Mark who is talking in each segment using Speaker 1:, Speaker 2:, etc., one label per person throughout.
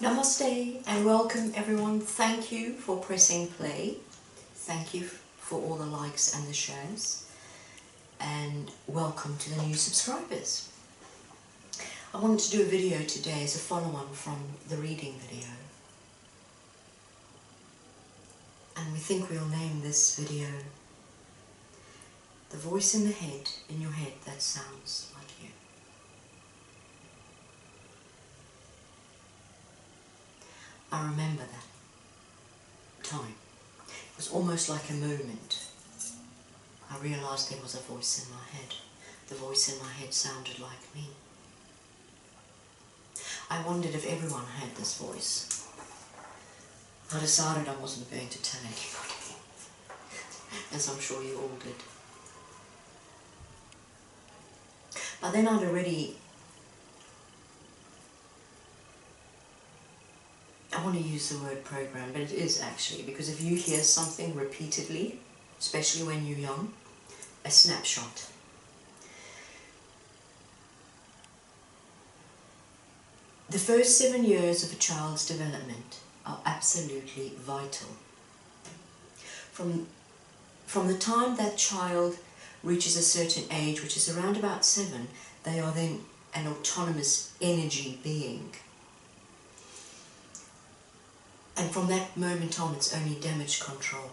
Speaker 1: Namaste and welcome everyone. Thank you for pressing play. Thank you for all the likes and the shares. And welcome to the new subscribers. I wanted to do a video today as a follow-on from the reading video. And we think we'll name this video The Voice in your head that sounds like you. I remember that time. It was almost like a moment. I realised there was a voice in my head. The voice in my head sounded like me. I wondered if everyone had this voice. I decided I wasn't going to tell anybody, as I'm sure you all did. But then I'd already... I want to use the word program, but it is actually, because if you hear something repeatedly, especially when you're young, a snapshot. The first 7 years of a child's development are absolutely vital. From the time that child reaches a certain age, which is around about 7, they are then an autonomous energy being. And from that moment on, it's only damage control.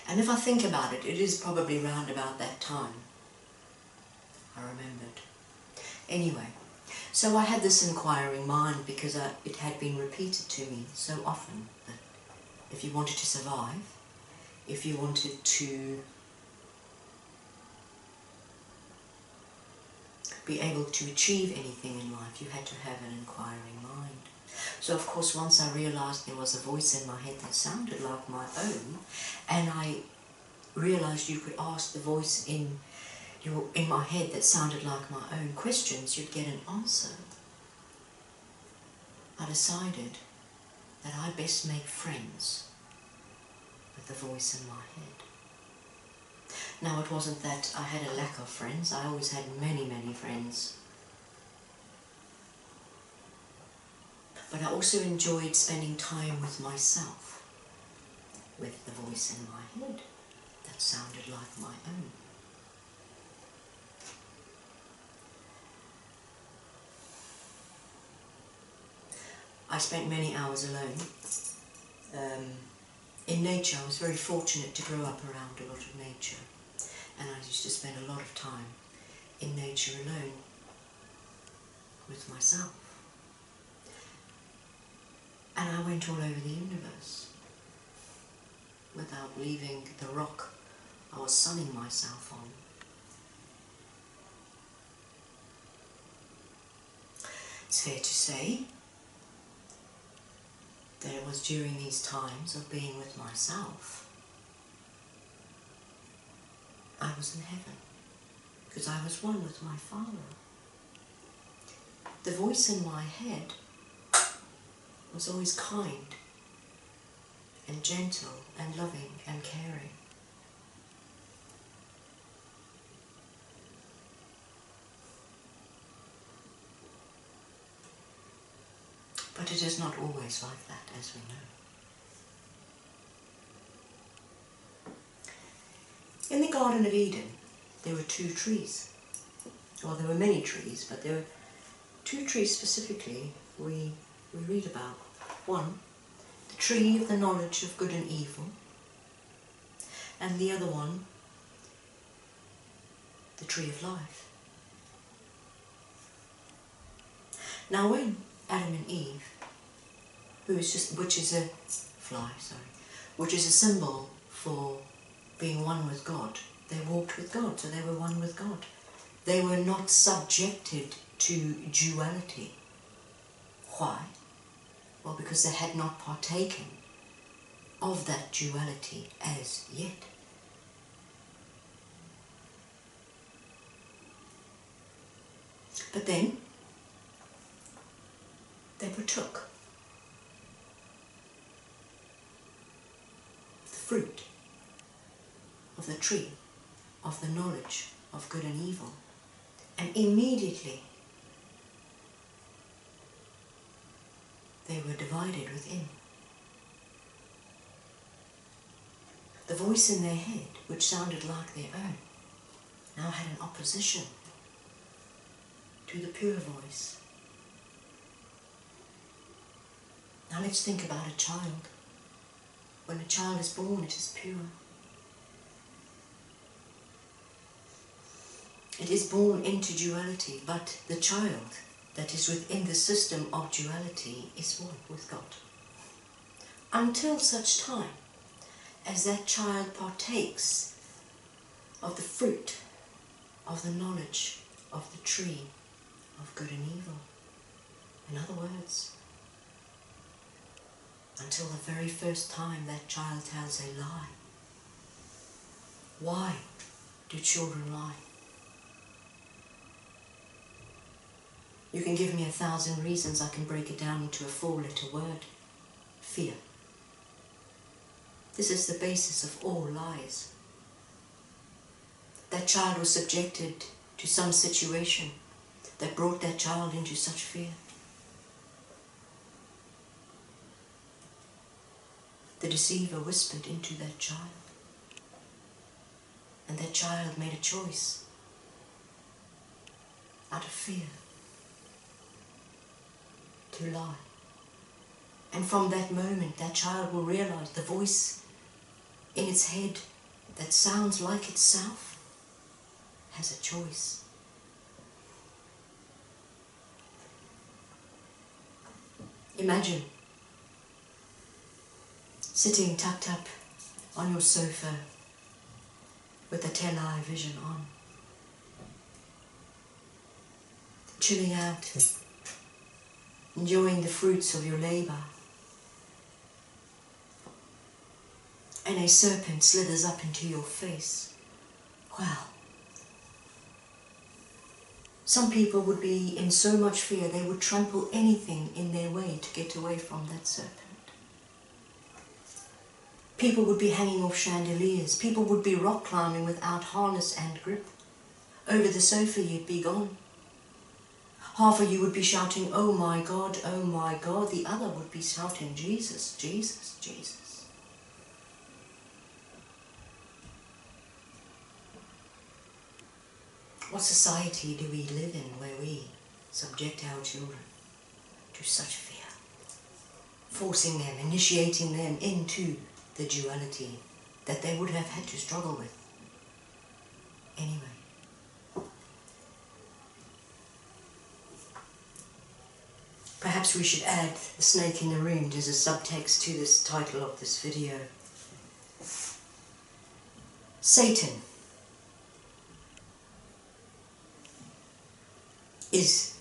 Speaker 1: And if I think about it, it is probably round about that time. I remembered. Anyway, so I had this inquiring mind because it had been repeated to me so often that if you wanted to survive, if you wanted to be able to achieve anything in life, you had to have an inquiring mind. So of course, once I realised there was a voice in my head that sounded like my own, and I realised you could ask the voice in my head that sounded like my own questions, you'd get an answer. I decided that I best make friends with the voice in my head. Now, it wasn't that I had a lack of friends. I always had many, many friends. But I also enjoyed spending time with myself, with the voice in my head that sounded like my own. I spent many hours alone. In nature, I was very fortunate to grow up around a lot of nature. And I used to spend a lot of time in nature alone with myself. And I went all over the universe without leaving the rock I was sunning myself on. It's fair to say that it was during these times of being with myself I was in heaven, because I was one with my Father. The voice in my head was always kind and gentle and loving and caring. But it is not always like that, as we know. In the Garden of Eden, there were 2 trees. Well, there were many trees, but there were 2 trees specifically we read about. One, the tree of the knowledge of good and evil, and the other one, the tree of life. Now when Adam and Eve, which is a symbol for being one with God, they walked with God, so they were one with God. They were not subjected to duality. Why? Well, because they had not partaken of that duality as yet. But then they partook of the fruit of the tree of the knowledge of good and evil. And immediately they were divided within. The voice in their head, which sounded like their own, now had an opposition to the pure voice. Now let's think about a child. When a child is born, it is pure. It is born into duality, but the child that is within the system of duality is one with God. Until such time as that child partakes of the fruit of the knowledge of the tree of good and evil. In other words, until the very first time that child tells a lie. Why do children lie? You can give me 1,000 reasons, I can break it down into a 4-letter word. Fear. This is the basis of all lies. That child was subjected to some situation that brought that child into such fear. The deceiver whispered into that child, and that child made a choice out of fear to lie. And from that moment, that child will realize the voice in its head that sounds like itself has a choice. Imagine sitting tucked up on your sofa with the television on, chilling out, enjoying the fruits of your labor, and a serpent slithers up into your face. Well, some people would be in so much fear they would trample anything in their way to get away from that serpent. People would be hanging off chandeliers. People would be rock climbing without harness and grip. Over the sofa you'd be gone. Half of you would be shouting, "Oh my God, oh my God." The other would be shouting, "Jesus, Jesus, Jesus." What society do we live in where we subject our children to such fear? Forcing them, initiating them into the duality that they would have had to struggle with anyway. Perhaps we should add the snake in the room as a subtext to this title of this video. Satan is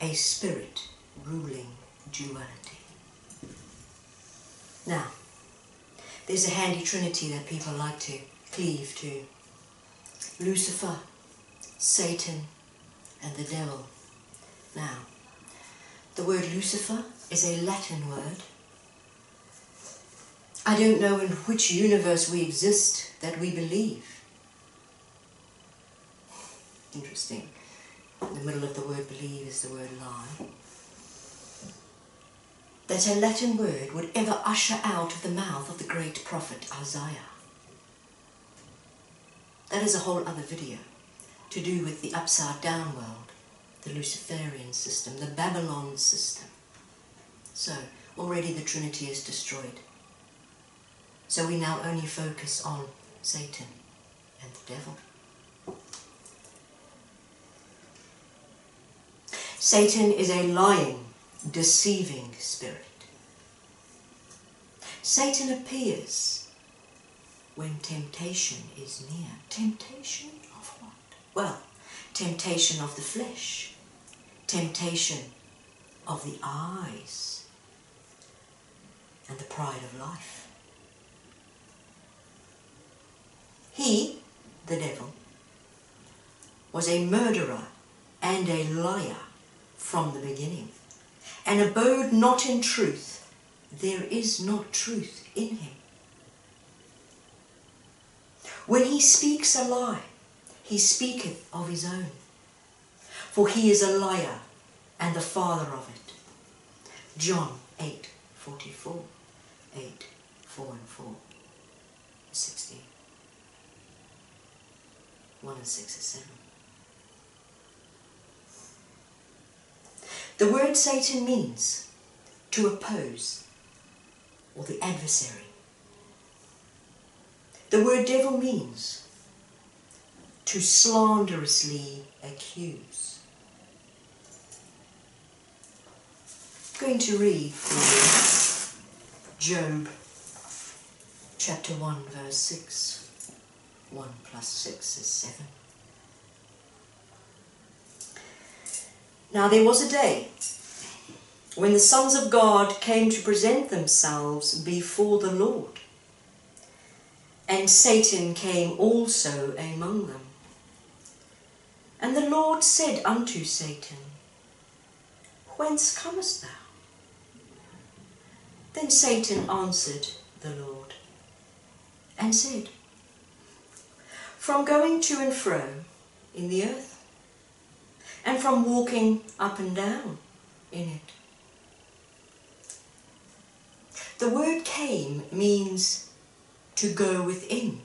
Speaker 1: a spirit ruling duality. Now, there's a handy trinity that people like to cleave to. Lucifer, Satan, and the devil. Now, the word Lucifer is a Latin word. I don't know in which universe we exist that we believe. Interesting. In the middle of the word believe is the word lie. That a Latin word would ever usher out of the mouth of the great prophet Isaiah. That is a whole other video to do with the upside down world, the Luciferian system, the Babylon system. So already the Trinity is destroyed. So we now only focus on Satan and the devil. Satan is a lying, deceiving spirit. Satan appears when temptation is near. Temptation of what? Well, temptation of the flesh, temptation of the eyes, and the pride of life. He, the devil, was a murderer and a liar from the beginning, and abode not in truth. There is not truth in him. When he speaks a lie, he speaketh of his own, for he is a liar and the father of it. John 8:44, 8, 4 and 4, 16, 1 and 6 and 7. The word Satan means to oppose, or the adversary. The word devil means to slanderously accuse. I'm going to read for you Job chapter 1 verse 6. 1 plus 6 is 7. Now there was a day when the sons of God came to present themselves before the Lord, and Satan came also among them. And the Lord said unto Satan, Whence comest thou? Then Satan answered the Lord, and said, From going to and fro in the earth, and from walking up and down in it. The word came means to go within,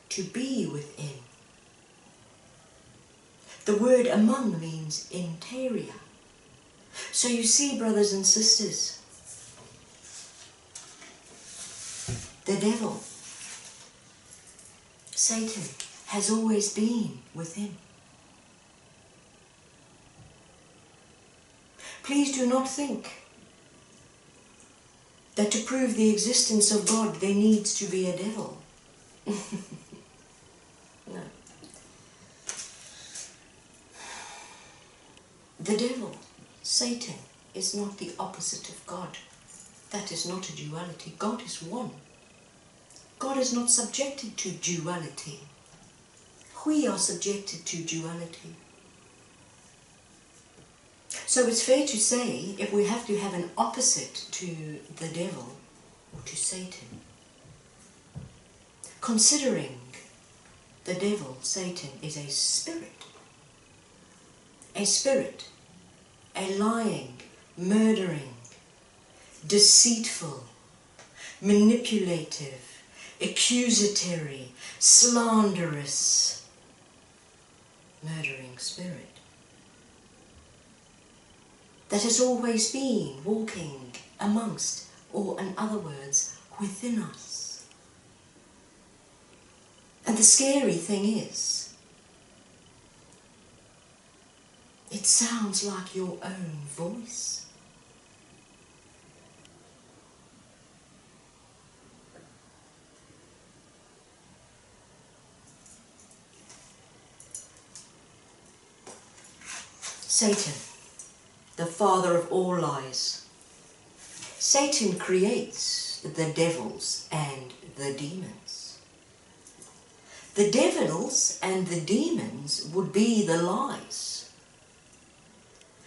Speaker 1: to be within. The word among means interior. So you see, brothers and sisters, the devil, Satan, has always been within. Please do not think that to prove the existence of God there needs to be a devil. No. The devil, Satan, is not the opposite of God. That is not a duality. God is one. God is not subjected to duality. We are subjected to duality. So it's fair to say, if we have to have an opposite to the devil or to Satan, considering the devil, Satan, is a spirit, a lying, murdering, deceitful, manipulative, accusatory, slanderous, murdering spirit that has always been walking amongst, or in other words, within us. And the scary thing is, it sounds like your own voice. Satan, the father of all lies. Satan creates the devils and the demons. The devils and the demons would be the lies.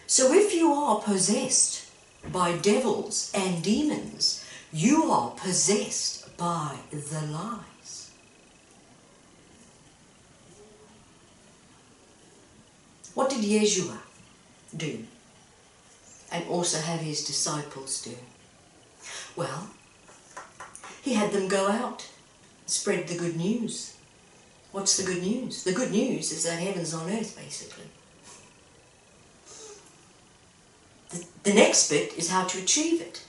Speaker 1: So if you are possessed by devils and demons, you are possessed by the lies. What did Yeshua do? And also have his disciples do? Well, he had them go out, spread the good news. What's the good news? The good news is that heaven's on earth, basically. The next bit is how to achieve it.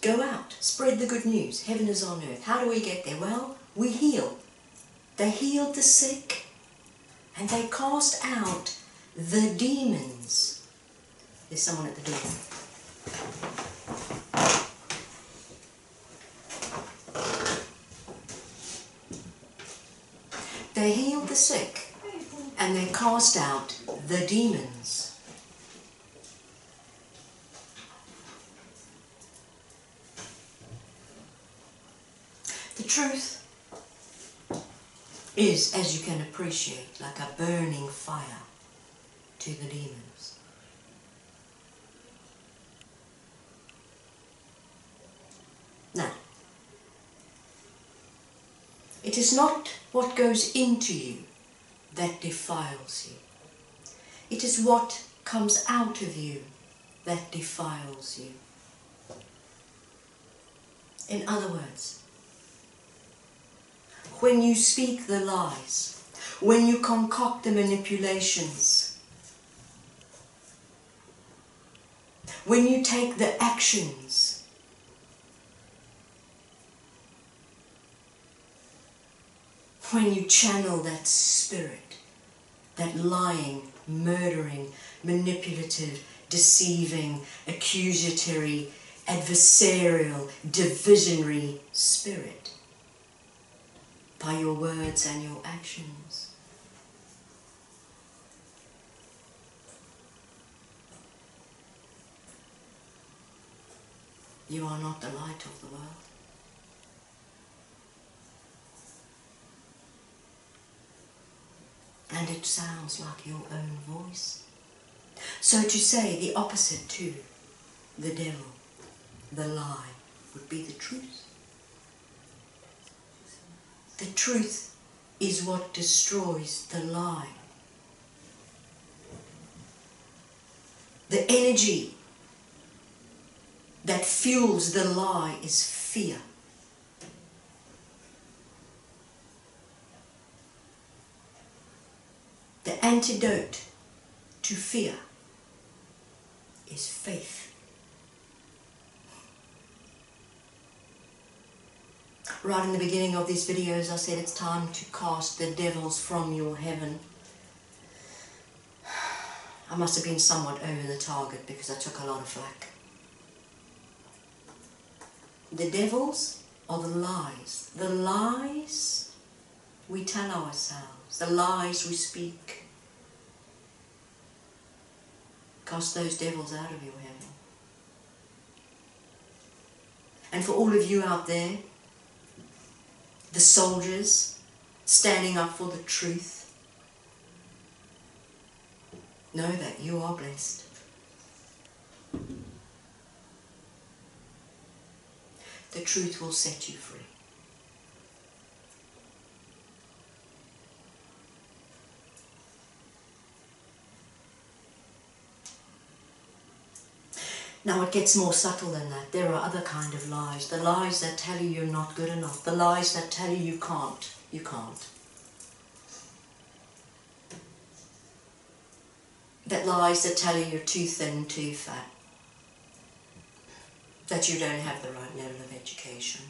Speaker 1: Go out, spread the good news. Heaven is on earth. How do we get there? Well, we heal. They healed the sick, and they cast out the demons. There's someone at the door. They healed the sick, and they cast out the demons. The truth is, as you can appreciate, like a burning fire to the demons. Now, it is not what goes into you that defiles you. It is what comes out of you that defiles you. In other words, when you speak the lies, when you concoct the manipulations, when you take the actions, when you channel that spirit, that lying, murdering, manipulative, deceiving, accusatory, adversarial, divisionary spirit, by your words and your actions, you are not the light of the world. And it sounds like your own voice. So to say the opposite to the devil, the lie, would be the truth. The truth is what destroys the lie. The energy that fuels the lie is fear. The antidote to fear is faith. Right in the beginning of these videos I said it's time to cast the devils from your heaven. I must have been somewhat over the target because I took a lot of flack. The devils are the lies. The lies we tell ourselves, the lies we speak. Cast those devils out of your heaven. And for all of you out there, the soldiers standing up for the truth, know that you are blessed. The truth will set you free. Now it gets more subtle than that. There are other kind of lies. The lies that tell you you're not good enough. The lies that tell you you can't. You can't. That lies that tell you you're too thin, too fat. That you don't have the right level of education.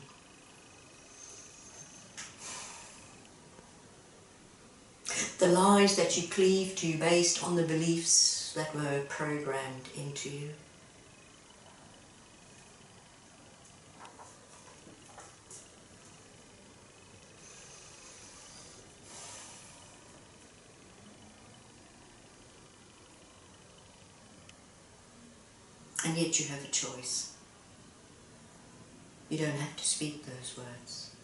Speaker 1: The lies that you cleave to based on the beliefs that were programmed into you. And yet you have a choice. You don't have to speak those words.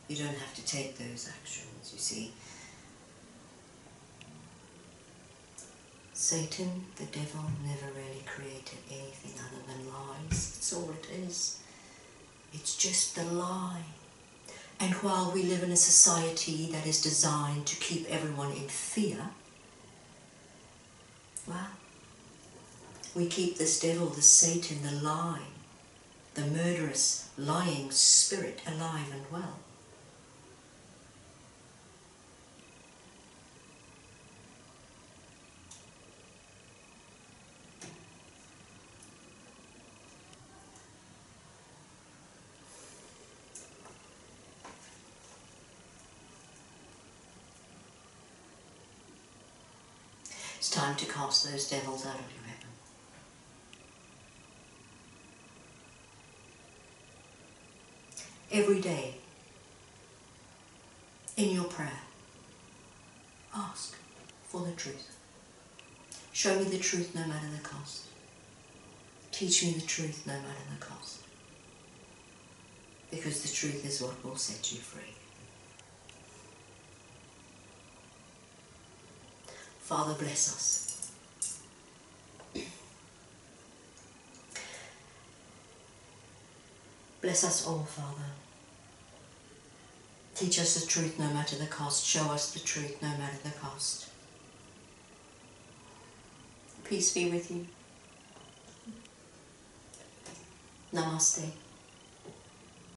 Speaker 1: You don't have to take those actions, you see. Satan, the devil, never really created anything other than lies. That's all it is. It's just the lie. And while we live in a society that is designed to keep everyone in fear, well, we keep this devil, this Satan, the lie, the murderous, lying spirit alive and well. It's time to cast those devils out of your heaven. Every day, in your prayer, ask for the truth. Show me the truth no matter the cost. Teach me the truth no matter the cost. Because the truth is what will set you free. Father, bless us. Bless us all, Father. Teach us the truth no matter the cost. Show us the truth no matter the cost. Peace be with you. Namaste.